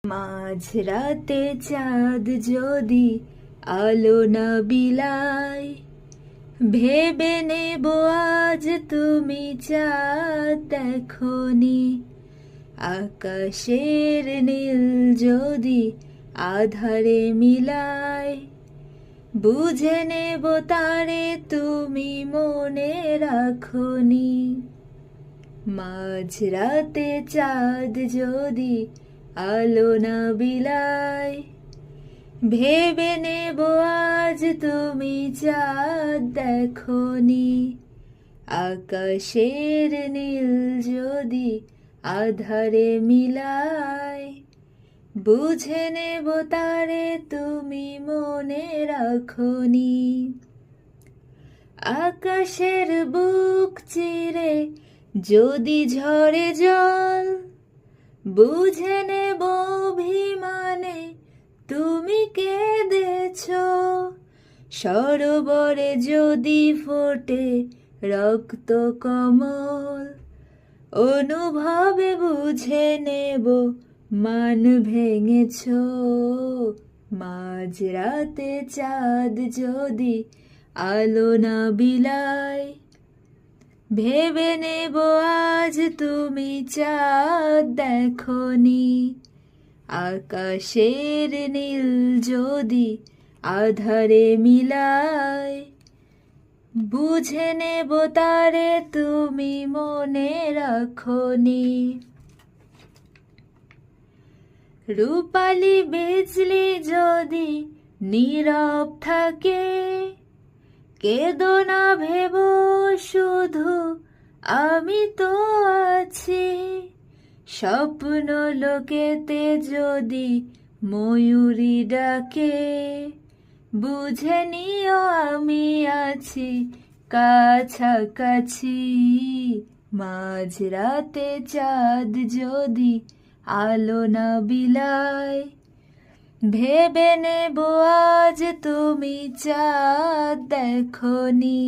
মাঝরাতে চাঁদ যদি আলো না বিলায়, ভেবে নেব আজ তুমি চাঁদ দেখনি। আকাশের নীল যদি আধারে মিলায়, বুঝে নেব তারে তুমি মনে রাখনি। মাঝরাতে চাঁদ যদি আলো না বিলায়, ভেবে নেব আজ তুমি চাঁদ দেখনি। আকাশের নীল যদি আধারে মিলায়, বুঝে নেব তারে তুমি মনে রাখনি। আকাশের বুক চিরে যদি ঝরে জল, বুঝে নেব অভিমানে তুমি কেঁদেছ। সরোবরে যদি ফোটে রক্ত কমল, অনুভবে বুঝে নেব মান ভেঙেছ। মাঝরাতে চাঁদ যদি আলো না বিলায়, ভেবে নেব আজ তুমি চাঁদ দেখনি। আকাশের নীল যদি আধারে মিলায়, বুঝে নেব তারে তুমি মনে রাখনি। রূপালি বিজলি যদি নীরব থাকে, কেঁদো না ভেব শুধু আমি তো আছি। স্বপ্ন লোকেতে যদি ময়ূরী ডাকে, বুঝে নিও আমি আছি কাছাকাছি। মাঝরাতে চাঁদ যদি আলো না বিলায়, ভেবে নেব আজ তুমি চাঁদ দেখনি।